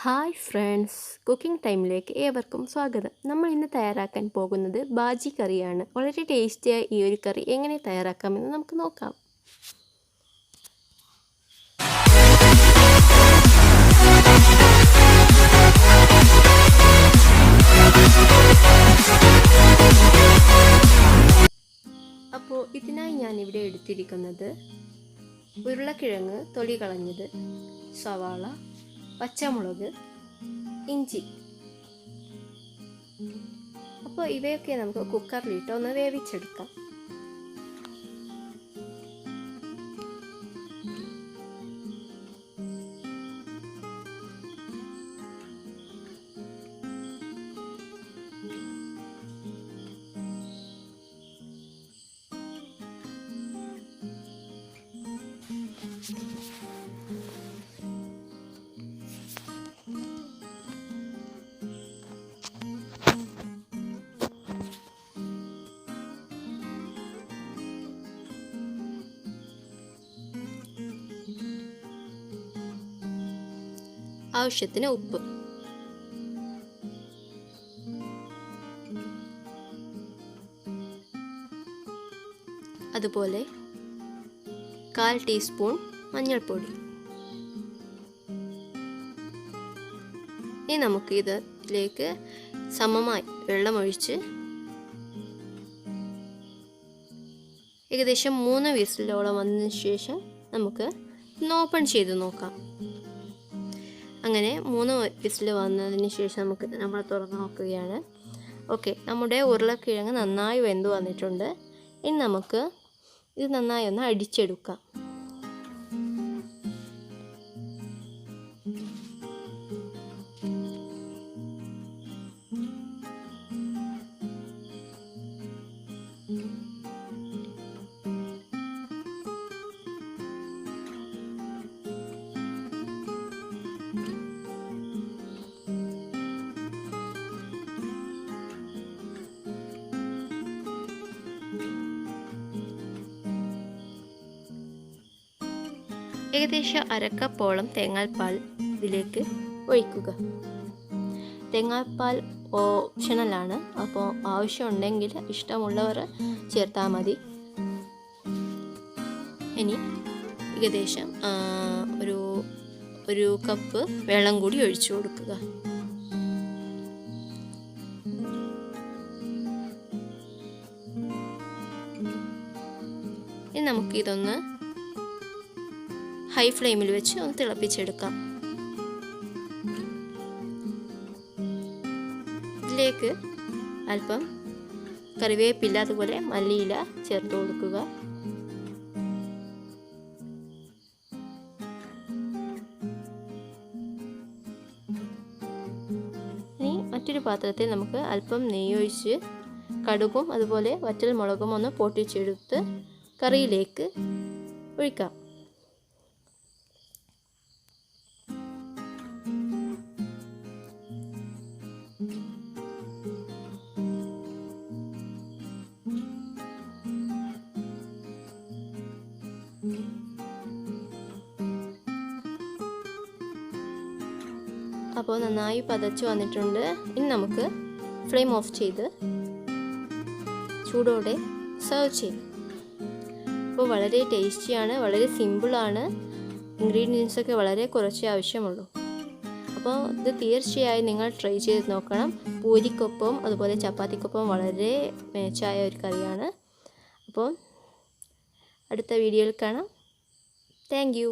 Hi friends, cooking ടൈമിലേക്ക് ഏവർക്കും സ്വാഗതം. നമ്മൾ ഇന്ന് തയ്യാറാക്കാൻ പോകുന്നത് ബാജി കറിയാണ്. വളരെ ടേസ്റ്റിയായ ഈ ഒരു കറി എങ്ങനെ തയ്യാറാക്കാമെന്ന് നമുക്ക് നോക്കാം. അപ്പോൾ ഇതിനായി ഞാനിവിടെ എടുത്തിരിക്കുന്നത് ഉരുളക്കിഴങ്ങ് തൊലി കളഞ്ഞത്, സവാള, പച്ചമുളക്, ഇഞ്ചി. അപ്പോൾ ഇവയൊക്കെ നമുക്ക് കുക്കറിലിട്ട് ഒന്ന് വേവിച്ചെടുക്കാം. ആവശ്യത്തിന് ഉപ്പ്, അതുപോലെ 1/4 ടീസ്പൂൺ മഞ്ഞൾപ്പൊടി. ഇനി നമുക്ക് ഇതിലേക്ക് സമമായി വെള്ളമൊഴിച്ച് ഏകദേശം 3 വിസിലോളം വന്നതിന് ശേഷം നമുക്ക് ഓപ്പൺ ചെയ്ത് നോക്കാം. അങ്ങനെ 3 വിസിൽ വന്നതിന് ശേഷം നമ്മൾ തുറന്ന് നോക്കുകയാണ്. ഓക്കെ, നമ്മുടെ ഉരുളക്കിഴങ്ങ് നന്നായി വെന്ത് വന്നിട്ടുണ്ട്. ഇനി നമുക്ക് ഇത് നന്നായി ഒന്ന് അടിച്ചെടുക്കാം. ഏകദേശം 1/2 കപ്പോളം തേങ്ങാപ്പാൽ ഇതിലേക്ക് ഒഴിക്കുക. തേങ്ങാപ്പാൽ ഓപ്ഷണലാണ്, അപ്പോൾ ആവശ്യമുണ്ടെങ്കിൽ ഇഷ്ടമുള്ളവർ ചേർത്താൽ മതി. ഇനി ഏകദേശം ഒരു കപ്പ് വെള്ളം കൂടി ഒഴിച്ചു കൊടുക്കുക. ഇനി നമുക്കിതൊന്ന് ഹൈ ഫ്ലെയിമിൽ വെച്ച് ഒന്ന് തിളപ്പിച്ചെടുക്കാം. ഇതിലേക്ക് അല്പം കറിവേപ്പില, അതുപോലെ മല്ലിയില ചേർത്ത് കൊടുക്കുക. ഇനി മറ്റൊരു പാത്രത്തിൽ നമുക്ക് അല്പം നെയ്യൊഴിച്ച് കടുകും അതുപോലെ വറ്റൽ മുളകും ഒന്ന് പൊട്ടിച്ചെടുത്ത് കറിയിലേക്ക് ഒഴിക്കാം. അപ്പോൾ നന്നായി പതച്ച് വന്നിട്ടുണ്ട്. ഇനി നമുക്ക് ഫ്ലെയിം ഓഫ് ചെയ്ത് ചൂടോടെ സെർവ് ചെയ്യാം. അപ്പോൾ വളരെ ടേസ്റ്റിയാണ്, വളരെ സിമ്പിളാണ്. ഇൻഗ്രീഡിയൻസൊക്കെ വളരെ കുറച്ചേ ആവശ്യമുള്ളൂ. അപ്പോൾ ഇത് തീർച്ചയായും നിങ്ങൾ ട്രൈ ചെയ്ത് നോക്കണം. പൂരിക്കൊപ്പം അതുപോലെ ചപ്പാത്തിക്കൊപ്പം വളരെ മേച്ചായ ഒരു കറിയാണ്. അപ്പോൾ അടുത്ത വീഡിയോയിൽ കാണാം. Thank you.